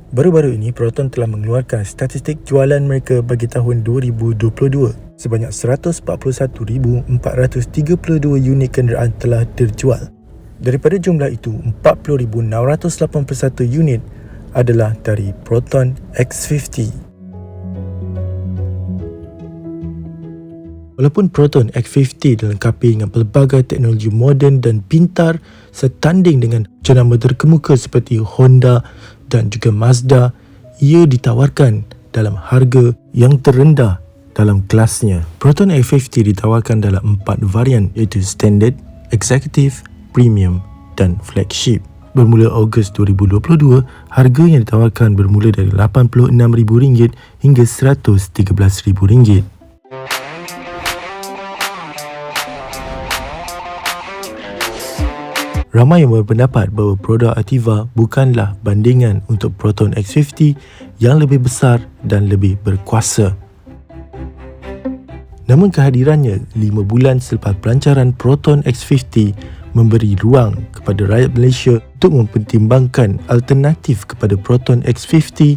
Baru-baru ini, Proton telah mengeluarkan statistik jualan mereka bagi tahun 2022. Sebanyak 141,432 unit kenderaan telah terjual. Daripada jumlah itu, 40,681 unit adalah dari Proton X50. Walaupun Proton X50 dilengkapi dengan pelbagai teknologi moden dan pintar setanding dengan jenama terkemuka seperti Honda dan juga Mazda, ia ditawarkan dalam harga yang terendah dalam kelasnya. Proton X50 ditawarkan dalam 4 varian, iaitu Standard, Executive, Premium dan Flagship. Bermula Ogos 2022, harga yang ditawarkan bermula dari RM86,000 hingga RM113,000. Ramai yang berpendapat bahawa produk Ativa bukanlah bandingan untuk Proton X50 yang lebih besar dan lebih berkuasa. Namun kehadirannya 5 bulan selepas pelancaran Proton X50 memberi ruang kepada rakyat Malaysia untuk mempertimbangkan alternatif kepada Proton X50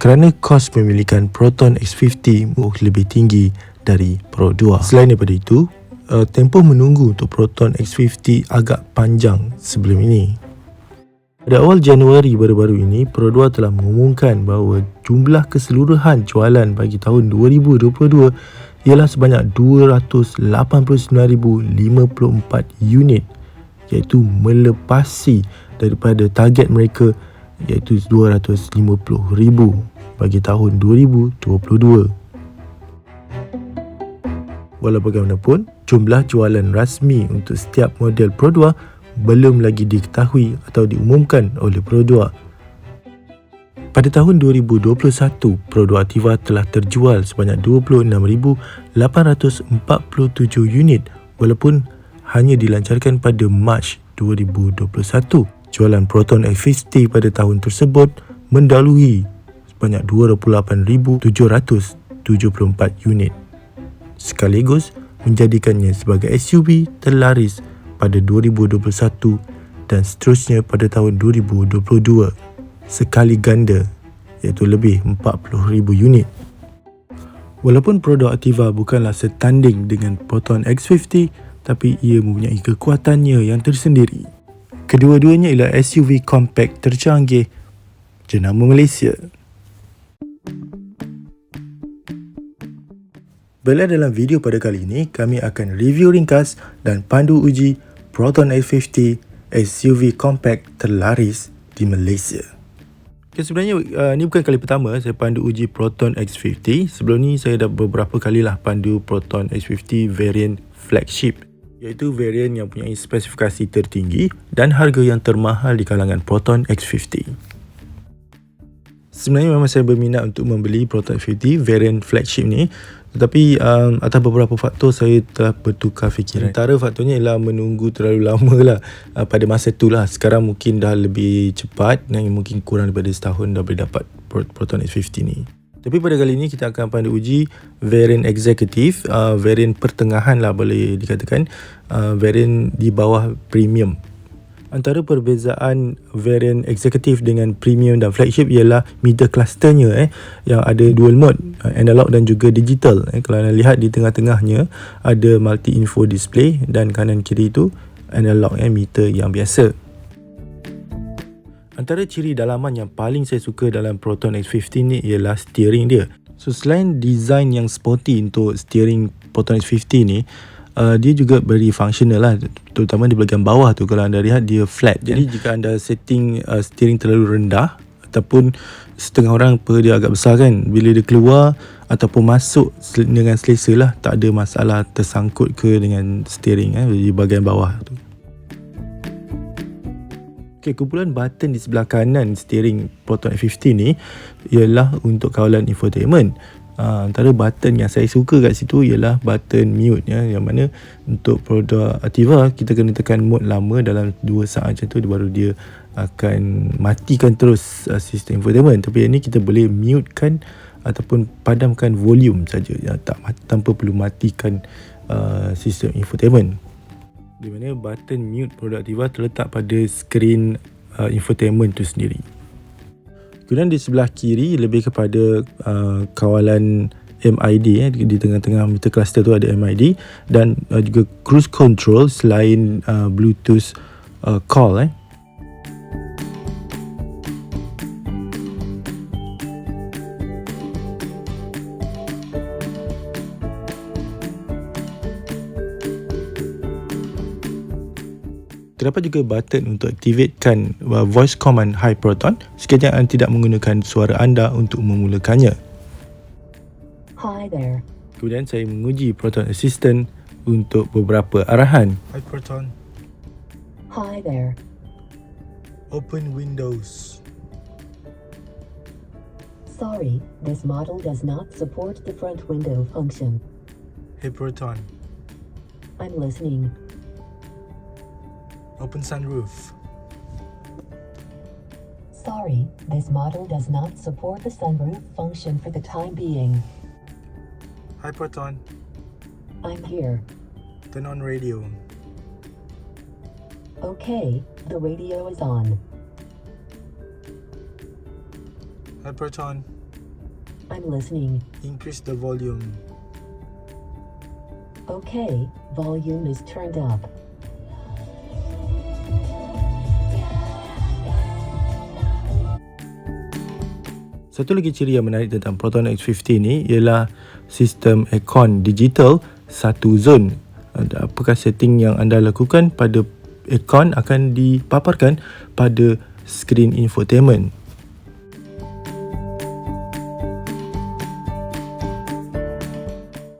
kerana kos pemilikan Proton X50 lebih tinggi dari Pro 2. Selain daripada itu, tempoh menunggu untuk Proton X50 agak panjang sebelum ini. Pada awal Januari baru-baru ini, Pro 2 telah mengumumkan bahawa jumlah keseluruhan jualan bagi tahun 2022 ialah sebanyak 289,054 unit, iaitu melepasi daripada target mereka iaitu 250,000 bagi tahun 2022. Walau bagaimanapun, jumlah jualan rasmi untuk setiap model Pro 2 belum lagi diketahui atau diumumkan oleh Pro 2. Pada tahun 2021, Pro 2 Ativa telah terjual sebanyak 26,847 unit walaupun hanya dilancarkan pada Mac 2021. Jualan Proton X50 pada tahun tersebut mendahului sebanyak 28,774 unit, sekaligus menjadikannya sebagai SUV terlaris pada 2021 dan seterusnya pada tahun 2022, sekali ganda, iaitu lebih 40,000 unit. Walaupun produk Ativa bukanlah setanding dengan Proton X50, tapi ia mempunyai kekuatannya yang tersendiri. Kedua-duanya ialah SUV compact tercanggih jenama Malaysia. Baiklah, dalam video pada kali ini, kami akan review ringkas dan pandu uji Proton X50 SUV compact terlaris di Malaysia. Okay, sebenarnya ini bukan kali pertama saya pandu uji Proton X50. Sebelum ni saya dah beberapa kalilah pandu Proton X50 variant flagship, iaitu variant yang punya spesifikasi tertinggi dan harga yang termahal di kalangan Proton X50. Sebenarnya memang saya berminat untuk membeli Proton X50 variant flagship ni, tetapi atas beberapa faktor saya telah bertukar fikiran. Antara faktornya ialah menunggu terlalu lama lah pada masa tu lah. Sekarang mungkin dah lebih cepat dan mungkin kurang daripada setahun dah boleh dapat Proton X50 ni. Tapi pada kali ini kita akan pandu uji variant executive, variant pertengahan lah boleh dikatakan, variant di bawah premium. Antara perbezaan variant executive dengan premium dan flagship ialah meter clusternya yang ada dual mode, analog dan juga digital. Kalau anda lihat di tengah-tengahnya ada multi info display dan kanan kiri itu analog meter yang biasa. Antara ciri dalaman yang paling saya suka dalam Proton X50 ni ialah steering dia. So selain design yang sporty untuk steering Proton X50 ni, dia juga very functional lah, terutama di bahagian bawah tu. Kalau anda lihat dia flat, jadi jika anda setting steering terlalu rendah ataupun setengah orang dia agak besar kan, bila dia keluar ataupun masuk dengan selesa lah, tak ada masalah tersangkut ke dengan steering di bahagian bawah tu. Okay, kumpulan button di sebelah kanan steering Proton X50 ni ialah untuk kawalan infotainment. Antara button yang saya suka kat situ ialah button mute yang mana untuk produk Ativa kita kena tekan mode lama dalam 2 saat macam tu baru dia akan matikan terus sistem infotainment. Tapi yang ni kita boleh mute kan ataupun padamkan volume saja, tanpa perlu matikan sistem infotainment. Di mana button mute produk Ativa terletak pada skrin infotainment tu sendiri. Kemudian di sebelah kiri lebih kepada kawalan MID, di tengah-tengah meter cluster tu ada MID, dan juga cruise control selain Bluetooth call. Terdapat juga button untuk aktifkan voice command HiProton sekiranya anda tidak menggunakan suara anda untuk memulakannya. Hi there. Kemudian saya menguji Proton Assistant untuk beberapa arahan. HiProton, Hi there. open Windows. Sorry, this model does not support the front window function. Hey Proton, I'm listening. open sunroof. Sorry, this model does not support the sunroof function for the time being. Hi Proton, I'm here. turn on radio. Okay, the radio is on. Hi Proton, I'm listening. increase the volume. Okay, volume is turned up. Satu lagi ciri yang menarik tentang Proton X50 ni ialah sistem aircon digital satu zon. Apakah setting yang anda lakukan pada aircon akan dipaparkan pada skrin infotainment.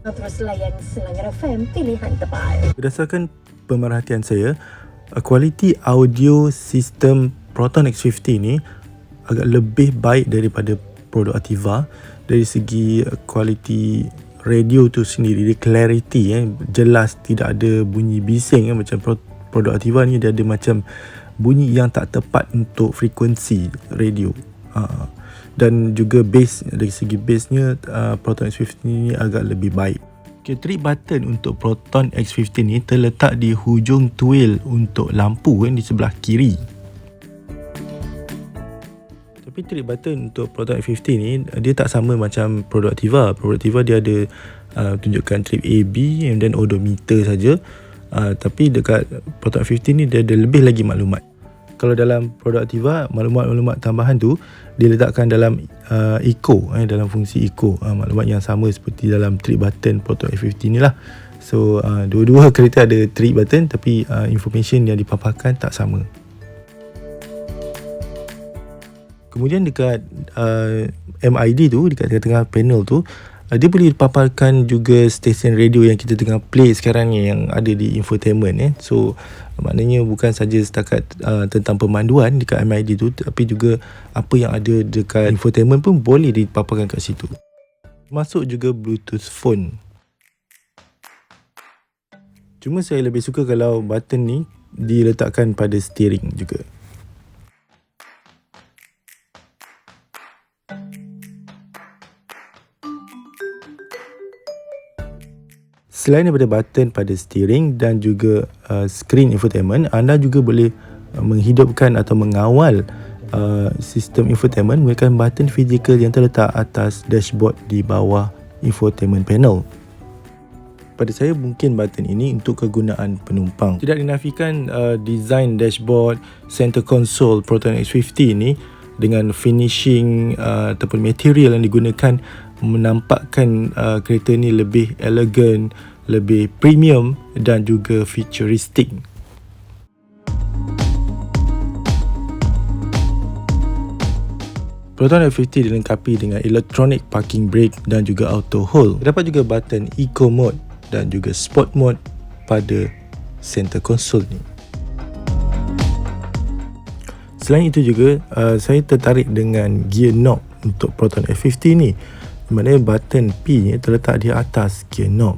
Terus layan Selangor FM pilihan tepat. Berdasarkan pemerhatian saya, kualiti audio sistem Proton X50 ni agak lebih baik daripada produk Ativa dari segi kualiti radio tu sendiri, dia clarity, jelas, tidak ada bunyi bising, macam produk Ativa ni dia ada macam bunyi yang tak tepat untuk frekuensi radio. Dan juga bass, dari segi bassnya Proton X50 ni agak lebih baik. Okay, trik button untuk Proton X50 ni terletak di hujung tuil untuk lampu di sebelah kiri. Tapi trik button untuk Proton X50 ni dia tak sama macam produk Ativa. Produk Ativa dia ada tunjukkan trip A, B dan odometer saja. Tapi dekat Proton X50 ni dia ada lebih lagi maklumat. Kalau dalam produk Ativa, maklumat-maklumat tambahan tu diletakkan dalam eco, dalam fungsi eco, maklumat yang sama seperti dalam trik button Proton X50 ni lah. So dua-dua kereta ada trik button tapi information yang dipaparkan tak sama. Kemudian dekat MID tu, dekat tengah-tengah panel tu, dia boleh dipaparkan juga stesen radio yang kita tengah play sekarang ni, yang ada di infotainment. So maknanya bukan saja setakat tentang pemanduan dekat MID tu, tapi juga apa yang ada dekat infotainment pun boleh dipaparkan kat situ. Masuk juga Bluetooth phone. Cuma saya lebih suka kalau button ni diletakkan pada steering juga. Selain daripada button pada steering dan juga skrin infotainment, anda juga boleh menghidupkan atau mengawal sistem infotainment menggunakan button fizikal yang terletak atas dashboard di bawah infotainment panel. Pada saya, mungkin button ini untuk kegunaan penumpang. Tidak dinafikan design dashboard center console Proton X50 ini dengan finishing ataupun material yang digunakan menampakkan kereta ni lebih elegan, lebih premium dan juga futuristik. Proton X50 dilengkapi dengan electronic parking brake dan juga auto hold. Terdapat juga button eco mode dan juga sport mode pada center console ni. Selain itu juga saya tertarik dengan gear knob untuk Proton X50 ni, di mana button P ni terletak di atas gear knob.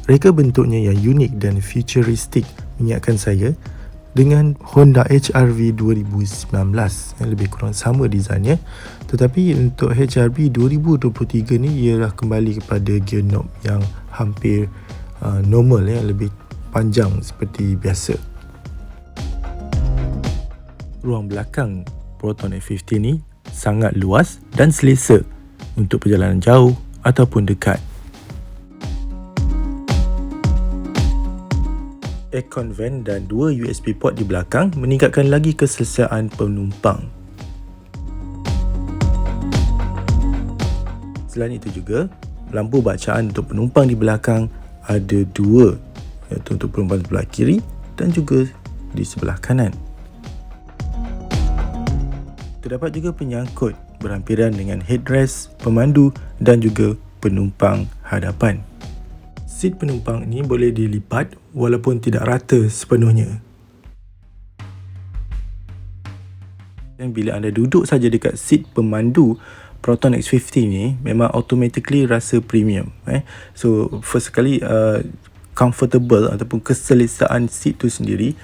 Reka bentuknya yang unik dan futuristik mengingatkan saya dengan Honda HR-V 2019 yang lebih kurang sama desainnya, tetapi untuk HR-V 2023 ni ialah kembali kepada gear knob yang hampir normal, lebih panjang seperti biasa. Ruang belakang Proton X50 ni sangat luas dan selesa untuk perjalanan jauh ataupun dekat. Aircon vent dan 2 USB port di belakang meningkatkan lagi keselesaan penumpang. Selain itu juga, lampu bacaan untuk penumpang di belakang ada 2, iaitu untuk penumpang sebelah kiri dan juga di sebelah kanan. Terdapat juga penyangkut berhampiran dengan headrest, pemandu dan juga penumpang hadapan. Seat penumpang ni boleh dilipat walaupun tidak rata sepenuhnya. Dan bila anda duduk saja dekat seat pemandu Proton X50 ni, memang automatically rasa premium. So first sekali comfortable ataupun keselesaan seat tu sendiri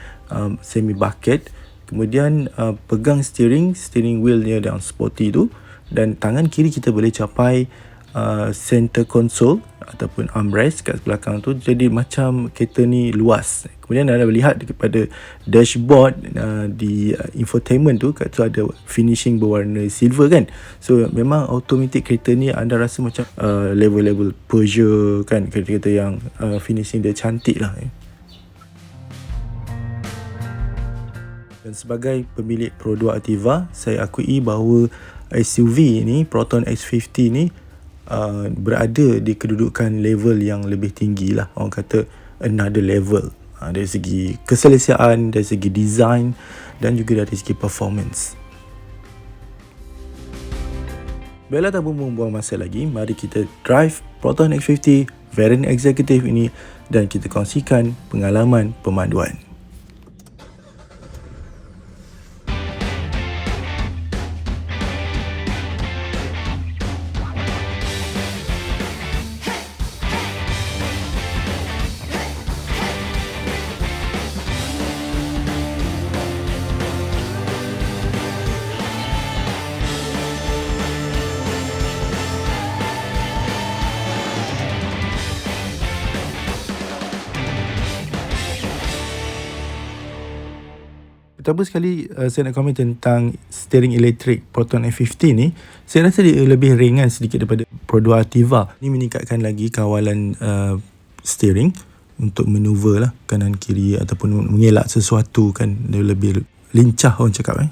semi bucket. Kemudian pegang steering wheel dia yang sporty tu, dan tangan kiri kita boleh capai center console ataupun armrest kat belakang tu, jadi macam kereta ni luas. Kemudian anda melihat kepada dashboard di infotainment tu, kat tu ada finishing berwarna silver kan. So memang automatic kereta ni anda rasa macam level-level Peugeot kan, kereta-kereta yang finishing dia cantik lah. Dan sebagai pemilik Pro 2 Ativa, saya akui bahawa SUV ni, Proton X50 ni berada di kedudukan level yang lebih tinggi lah. Orang kata another level dari segi keselesaan, dari segi design dan juga dari segi performance. Baiklah, tanpa membuang masa lagi, mari kita drive Proton X50 variant executive ini dan kita kongsikan pengalaman pemanduan. Pertama sekali saya nak komen tentang steering elektrik Proton X50 ni. Saya rasa dia lebih ringan sedikit daripada Pro 2 Ativa. Ini meningkatkan lagi kawalan steering untuk manuver lah, kanan kiri ataupun mengelak sesuatu kan. Dia lebih lincah orang cakap.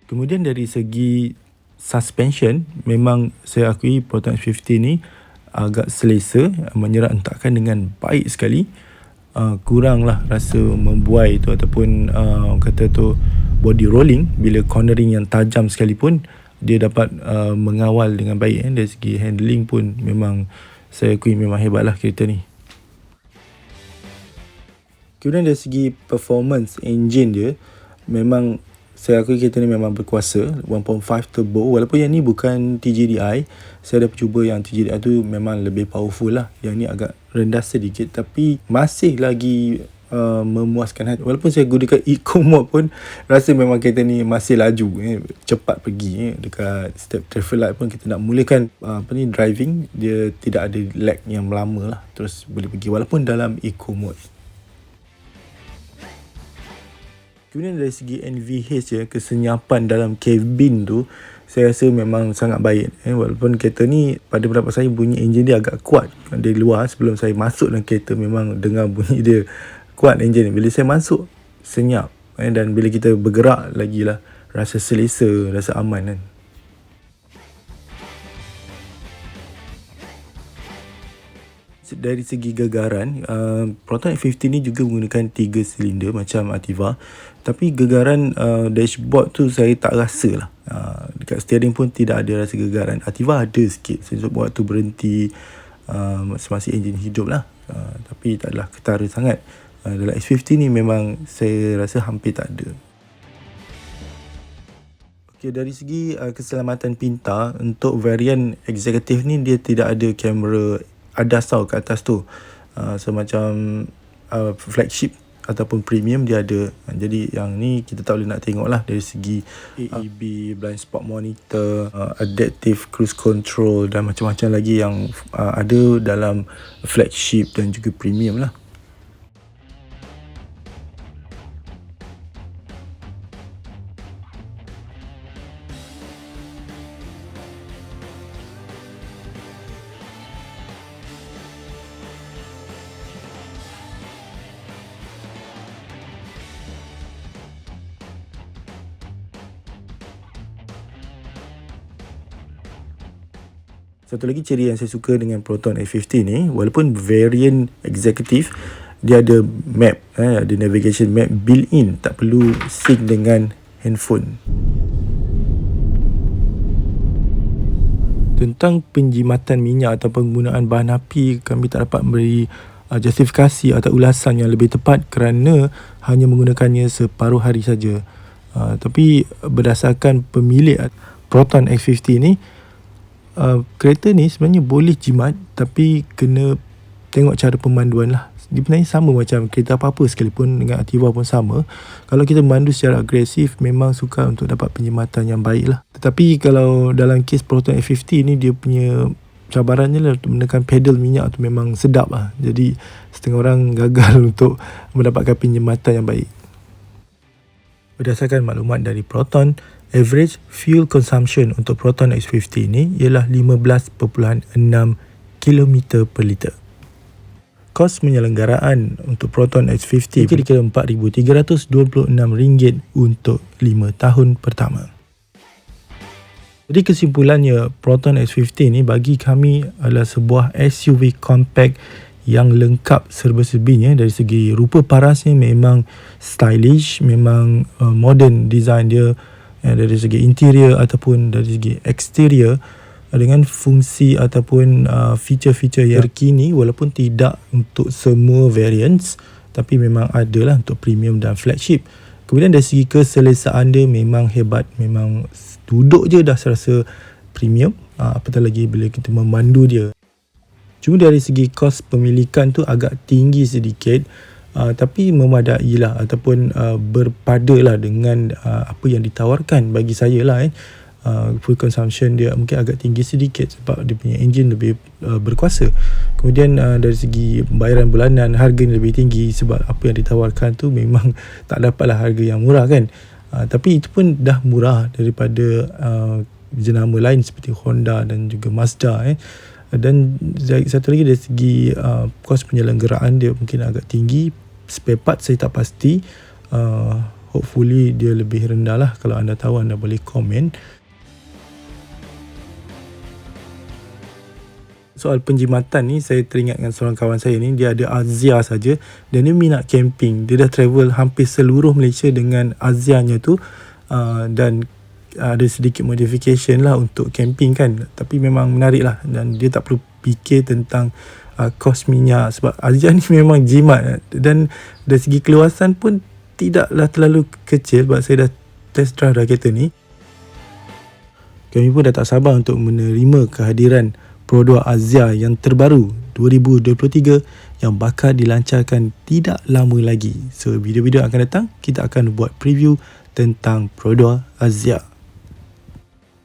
Kemudian dari segi suspension, memang saya akui Proton X50 ni agak selesa, menyerap entakan dengan baik sekali. Kuranglah rasa membuai tu ataupun orang kata tu body rolling. Bila cornering yang tajam sekalipun, dia dapat mengawal dengan baik. Dari segi handling pun memang saya akui memang hebatlah kereta ni. Kemudian dari segi performance engine dia, memang saya akui kereta ni memang berkuasa. 1.5 turbo, walaupun yang ni bukan TGDI. Saya dah cuba yang TGDI tu memang lebih powerful lah. Yang ni agak rendah sedikit, tapi masih lagi memuaskan hati. Walaupun saya gunakan eco mode pun, rasa memang kereta ni masih laju, cepat pergi. Dekat step traffic light pun kita nak mulakan driving, dia tidak ada lag yang lama lah, terus boleh pergi walaupun dalam eco mode. Kemudian dari segi NVH, kesenyapan dalam kabin tu, saya rasa memang sangat baik. Walaupun kereta ni pada pendapat saya bunyi enjin dia agak kuat. Dari luar sebelum saya masuk dalam kereta memang dengar bunyi dia kuat enjin ni. Bila saya masuk, senyap. Dan bila kita bergerak lagi lah, rasa selesa, rasa aman kan. Dari segi gegaran, Proton X50 ni juga menggunakan 3 silinder macam Ativa, tapi gegaran dashboard tu saya tak rasa lah. Dekat steering pun tidak ada rasa gegaran. Ativa ada sikit sebab waktu berhenti semasa enjin hidup lah, tapi taklah ketara sangat. Dalam X50 ni memang saya rasa hampir tak ada. Okay, dari segi keselamatan pintar, untuk varian executive ni dia tidak ada kamera ADAS tau kat atas tu. Semacam flagship ataupun premium dia ada. Jadi yang ni kita tak boleh nak tengok lah dari segi AEB, blind spot monitor, adaptive cruise control dan macam-macam lagi yang ada dalam flagship dan juga premium lah. Satu lagi ciri yang saya suka dengan Proton X50 ni, walaupun variant executive, dia ada map, ada navigation map built-in, tak perlu sync dengan handphone. Tentang penjimatan minyak atau penggunaan bahan api, kami tak dapat memberi justifikasi atau ulasan yang lebih tepat kerana hanya menggunakannya separuh hari saja. Tapi berdasarkan pemilik Proton X50 ni, kereta ni sebenarnya boleh jimat, tapi kena tengok cara pemanduan lah. Dia sebenarnya sama macam kereta apa-apa sekalipun, dengan Activa pun sama. Kalau kita memandu secara agresif, memang sukar untuk dapat penjimatan yang baik lah. Tetapi kalau dalam kes Proton X50 ni, dia punya cabarannya lah untuk menekan pedal minyak tu memang sedap lah. Jadi setengah orang gagal untuk mendapatkan penjimatan yang baik. Berdasarkan maklumat dari Proton, average fuel consumption untuk Proton X50 ni ialah 15.6 km per liter. Kos penyelenggaraan untuk Proton X50 kira-kira RM4,326 untuk 5 tahun pertama. Jadi kesimpulannya, Proton X50 ni bagi kami adalah sebuah SUV compact yang lengkap serba-serbinya. Dari segi rupa parasnya memang stylish, memang modern design dia, dari segi interior ataupun dari segi exterior, dengan fungsi ataupun feature-feature yang terkini, walaupun tidak untuk semua variants, tapi memang ada lah untuk premium dan flagship. Kemudian dari segi keselesaan dia memang hebat, memang duduk je dah serasa premium, apatah lagi bila kita memandu dia. Cuma dari segi kos pemilikan tu agak tinggi sedikit, tapi memadai lah ataupun berpada lah dengan apa yang ditawarkan bagi saya lah. Fuel consumption dia mungkin agak tinggi sedikit sebab dia punya enjin lebih berkuasa. Kemudian dari segi bayaran bulanan, harga lebih tinggi sebab apa yang ditawarkan tu memang tak dapatlah harga yang murah kan. Tapi itu pun dah murah daripada jenama lain seperti Honda dan juga Mazda. Dan satu lagi dari segi kos penyelenggaraan dia mungkin agak tinggi. Spare part saya tak pasti, hopefully dia lebih rendah lah. Kalau anda tahu, anda boleh komen. Soal penjimatan ni, saya teringatkan seorang kawan saya ni, dia ada Azia saja dan dia minat camping. Dia dah travel hampir seluruh Malaysia dengan Azianya tu, dan ada sedikit modification lah untuk camping kan. Tapi memang menarik lah, dan dia tak perlu fikir tentang kos minyak sebab Azia ni memang jimat. Dan dari segi keluasan pun tidaklah terlalu kecil sebab saya dah test drive dah kereta ni. Kami pun dah tak sabar untuk menerima kehadiran Pro 2 Azia yang terbaru 2023 yang bakal dilancarkan tidak lama lagi. So video-video akan datang, kita akan buat preview tentang Pro 2 Azia.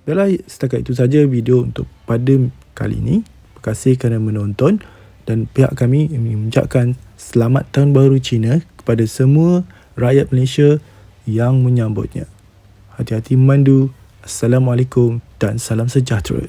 Dahlah, setakat itu saja video untuk pada kali ini. Terima kasih kerana menonton, dan pihak kami mengucapkan selamat tahun baru Cina kepada semua rakyat Malaysia yang menyambutnya. Hati-hati memandu. Assalamualaikum dan salam sejahtera.